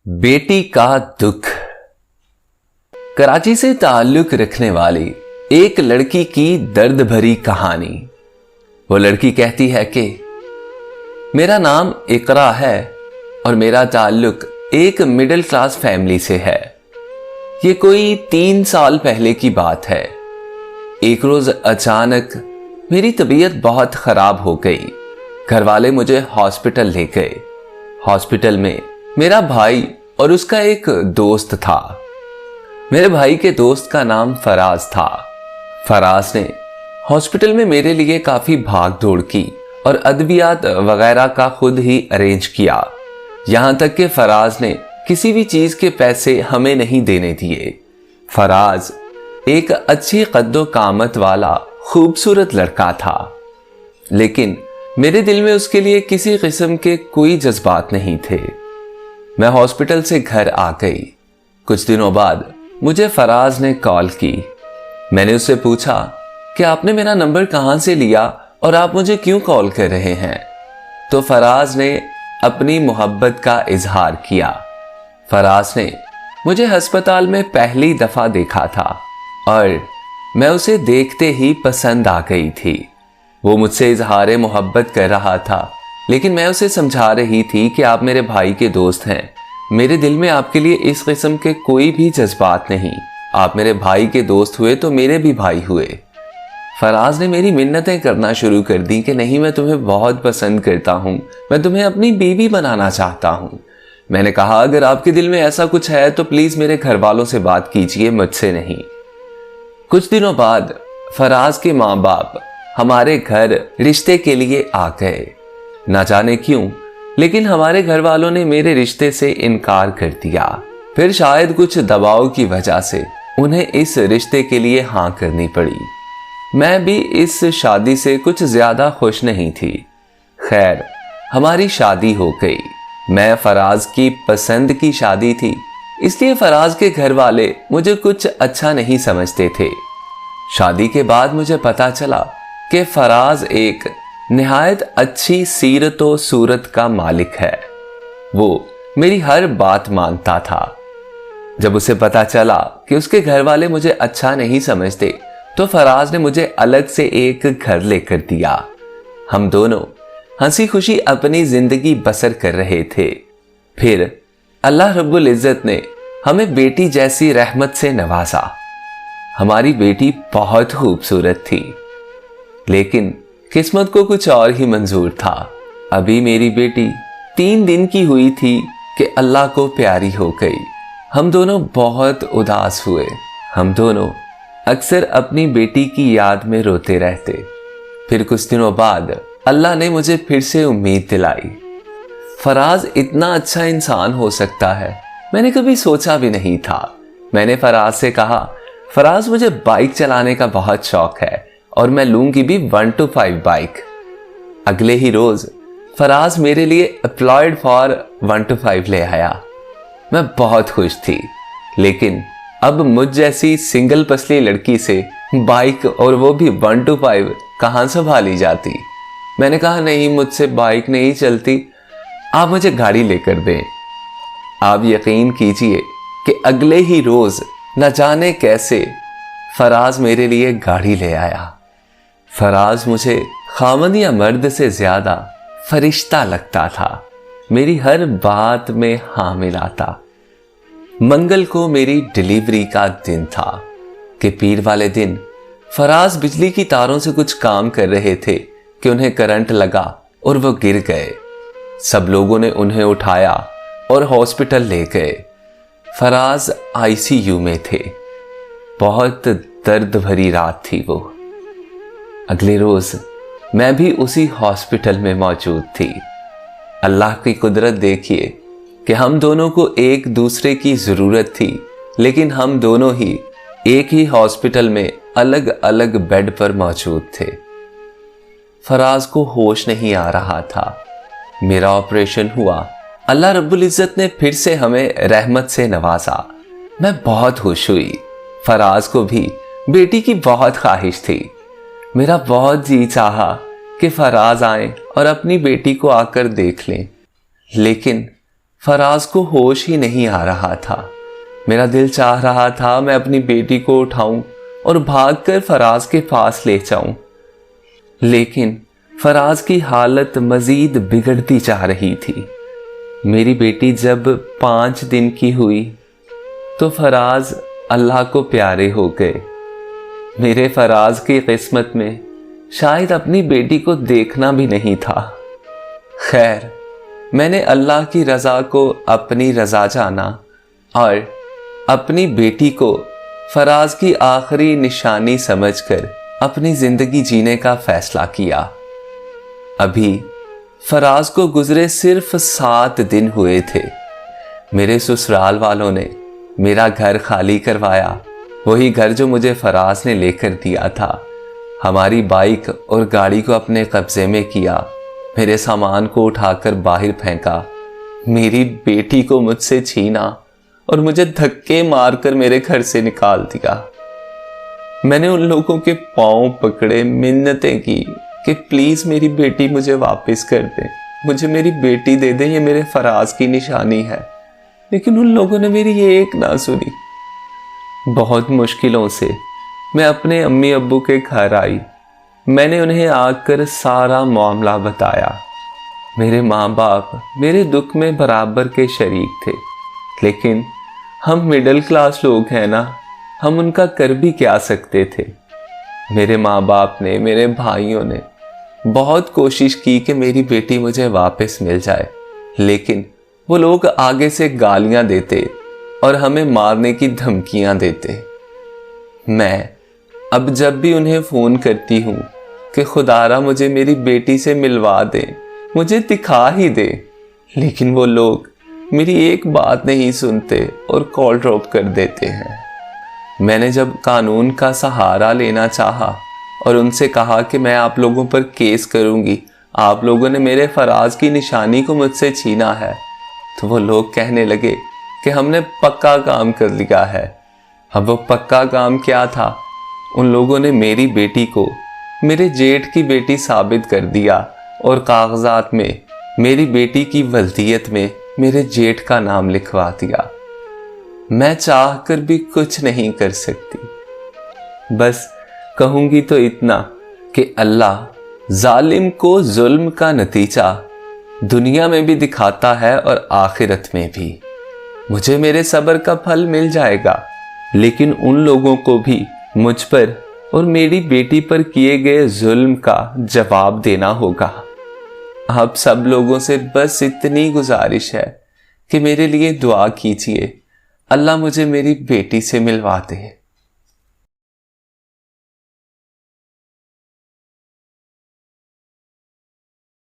बेटी का दुख। कराची से ताल्लुक रखने वाली एक लड़की की दर्द भरी कहानी। वो लड़की कहती है कि मेरा नाम इकरा है और मेरा ताल्लुक एक मिडिल क्लास फैमिली से है। ये कोई 3 साल पहले की बात है। एक रोज अचानक मेरी तबीयत बहुत खराब हो गई। घर वाले मुझे हॉस्पिटल ले गए। हॉस्पिटल में मेरा भाई और उसका एक दोस्त था। मेरे भाई के दोस्त का नाम फराज था। फराज ने हॉस्पिटल में मेरे लिए काफी भाग दौड़ की और अद्वियात वगैरह का खुद ही अरेंज किया। यहां तक कि फराज ने किसी भी चीज के पैसे हमें नहीं देने दिए। फराज एक अच्छी कद्दो कामत वाला खूबसूरत लड़का था, लेकिन मेरे दिल में उसके लिए किसी किस्म के कोई जज्बात नहीं थे। मैं हॉस्पिटल से घर आ गई। कुछ दिनों बाद मुझे फराज ने कॉल की। मैंने उससे पूछा कि आपने मेरा नंबर कहां से लिया और आप मुझे क्यों कॉल कर रहे हैं। तो फराज ने अपनी मोहब्बत का इजहार किया। फराज ने मुझे अस्पताल में पहली दफा देखा था और मैं उसे देखते ही पसंद आ गई थी। वो मुझसे इजहार मोहब्बत कर रहा था, लेकिन मैं उसे समझा रही थी कि आप मेरे भाई के दोस्त हैं। मेरे दिल में आपके लिए इस किस्म के कोई भी जज्बात नहीं। आप मेरे भाई के दोस्त हुए तो मेरे भी भाई हुए। फराज ने मेरी मिन्नतें करना शुरू कर दी कि नहीं, मैं तुम्हें बहुत पसंद करता हूं, मैं तुम्हें अपनी बीवी बनाना चाहता हूं। मैंने कहा अगर आपके दिल में ऐसा कुछ है तो प्लीज मेरे घर वालों से बात कीजिए, मुझसे नहीं। कुछ दिनों बाद फराज के माँ बाप हमारे घर रिश्ते के लिए आ गए। ना जाने क्यों, लेकिन हमारे घर वालों ने मेरे रिश्ते से इनकार कर दिया। फिर शायद कुछ दबाव की वजह से उन्हें इस रिश्ते के लिए हाँ करनी पड़ी। मैं भी इस शादी से कुछ ज्यादा खुश नहीं थी। खैर, हमारी शादी हो गई। मैं फराज की पसंद की शादी थी, इसलिए फराज के घर वाले मुझे कुछ अच्छा नहीं समझते थे। शादी के बाद मुझे पता चला कि फराज एक निहायत अच्छी सीरत व सूरत का मालिक है। वो मेरी हर बात मानता था। जब उसे पता चला कि उसके घर वाले मुझे अच्छा नहीं समझते, तो फराज ने मुझे अलग से एक घर लेकर दिया। हम दोनों हंसी खुशी अपनी जिंदगी बसर कर रहे थे। फिर अल्लाह रब्बुल इज्जत ने हमें बेटी जैसी रहमत से नवाजा। हमारी बेटी बहुत खूबसूरत थी, लेकिन किस्मत को कुछ और ही मंजूर था। अभी मेरी बेटी 3 दिन की हुई थी कि अल्लाह को प्यारी हो गई। हम दोनों बहुत उदास हुए। हम दोनों अक्सर अपनी बेटी की याद में रोते रहते। फिर कुछ दिनों बाद अल्लाह ने मुझे फिर से उम्मीद दिलाई। फराज इतना अच्छा इंसान हो सकता है, मैंने कभी सोचा भी नहीं था। मैंने फराज से कहा, फराज मुझे बाइक चलाने का बहुत शौक है और मैं लूंगी भी 125 बाइक। अगले ही रोज फराज मेरे लिए अप्लॉयड फॉर 125 ले आया। मैं बहुत खुश थी, लेकिन अब मुझ जैसी सिंगल पसली लड़की से बाइक और वो भी 125 कहां संभाली जाती। मैंने कहा नहीं, मुझसे बाइक नहीं चलती, आप मुझे गाड़ी लेकर दें। आप यकीन कीजिए कि अगले ही रोज न जाने कैसे फराज मेरे लिए गाड़ी ले आया। फराज मुझे खामद या मर्द से ज्यादा फरिश्ता लगता था। मेरी हर बात में हाँ मिलाता। मंगल को मेरी डिलीवरी का दिन था कि पीर वाले दिन फराज बिजली की तारों से कुछ काम कर रहे थे कि उन्हें करंट लगा और वो गिर गए। सब लोगों ने उन्हें उठाया और हॉस्पिटल ले गए। फराज आईसीयू में थे। बहुत दर्द भरी रात थी वो। अगले रोज मैं भी उसी हॉस्पिटल में मौजूद थी। अल्लाह की कुदरत देखिए कि हम दोनों को एक दूसरे की जरूरत थी, लेकिन हम दोनों ही एक ही हॉस्पिटल में अलग अलग बेड पर मौजूद थे। फराज को होश नहीं आ रहा था। मेरा ऑपरेशन हुआ। अल्लाह रब्बुल इज्जत ने फिर से हमें रहमत से नवाजा। मैं बहुत खुश हुई। फराज को भी बेटी की बहुत ख्वाहिश थी। मेरा बहुत जी चाहा कि फराज आए और अपनी बेटी को आकर देख लें, लेकिन फराज को होश ही नहीं आ रहा था। मेरा दिल चाह रहा था मैं अपनी बेटी को उठाऊं और भागकर फराज के पास ले जाऊं, लेकिन फराज की हालत मजीद बिगड़ती जा रही थी। मेरी बेटी जब 5 दिन की हुई तो फराज अल्लाह को प्यारे हो गए। मेरे फराज की किस्मत में शायद अपनी बेटी को देखना भी नहीं था। खैर, मैंने अल्लाह की रज़ा को अपनी रज़ा जाना और अपनी बेटी को फराज की आखिरी निशानी समझकर अपनी ज़िंदगी जीने का फैसला किया। अभी फराज को गुजरे सिर्फ 7 दिन हुए थे। मेरे ससुराल वालों ने मेरा घर खाली करवाया, वही घर जो मुझे फराज ने लेकर दिया था। हमारी बाइक और गाड़ी को अपने कब्जे में किया, मेरे सामान को उठाकर बाहर फेंका, मेरी बेटी को मुझसे छीना और मुझे धक्के मारकर मेरे घर से निकाल दिया। मैंने उन लोगों के पांव पकड़े, मिन्नतें की कि प्लीज मेरी बेटी मुझे वापस कर दें, मुझे मेरी बेटी दे दें, ये मेरे फराज की निशानी है। लेकिन उन लोगों ने मेरी एक ना सुनी। बहुत मुश्किलों से मैं अपने अम्मी अब्बू के घर आई। मैंने उन्हें आकर सारा मामला बताया। मेरे माँ बाप मेरे दुख में बराबर के शरीक थे, लेकिन हम मिडिल क्लास लोग हैं ना, हम उनका कर भी क्या सकते थे। मेरे माँ बाप ने, मेरे भाइयों ने बहुत कोशिश की कि मेरी बेटी मुझे वापस मिल जाए, लेकिन वो लोग आगे से गालियां देते और हमें मारने की धमकियां देते। मैं अब जब भी उन्हें फ़ोन करती हूँ कि खुदारा मुझे मेरी बेटी से मिलवा दे, मुझे दिखा ही दे, लेकिन वो लोग मेरी एक बात नहीं सुनते और कॉल ड्रॉप कर देते हैं। मैंने जब कानून का सहारा लेना चाहा और उनसे कहा कि मैं आप लोगों पर केस करूंगी, आप लोगों ने मेरे फराज की निशानी को मुझसे छीना है, तो वो लोग कहने लगे कि हमने पक्का काम कर लिया है। अब वो पक्का काम क्या था? उन लोगों ने मेरी बेटी को मेरे जेठ की बेटी साबित कर दिया और कागजात में मेरी बेटी की वल्दियत में मेरे जेठ का नाम लिखवा दिया। मैं चाह कर भी कुछ नहीं कर सकती। बस कहूंगी तो इतना कि अल्लाह जालिम को जुल्म का नतीजा दुनिया में भी दिखाता है और आखिरत में भी। मुझे मेरे सब्र का फल मिल जाएगा, लेकिन उन लोगों को भी मुझ पर और मेरी बेटी पर किए गए जुल्म का जवाब देना होगा। आप सब लोगों से बस इतनी गुजारिश है कि मेरे लिए दुआ कीजिए, अल्लाह मुझे मेरी बेटी से मिलवा दे।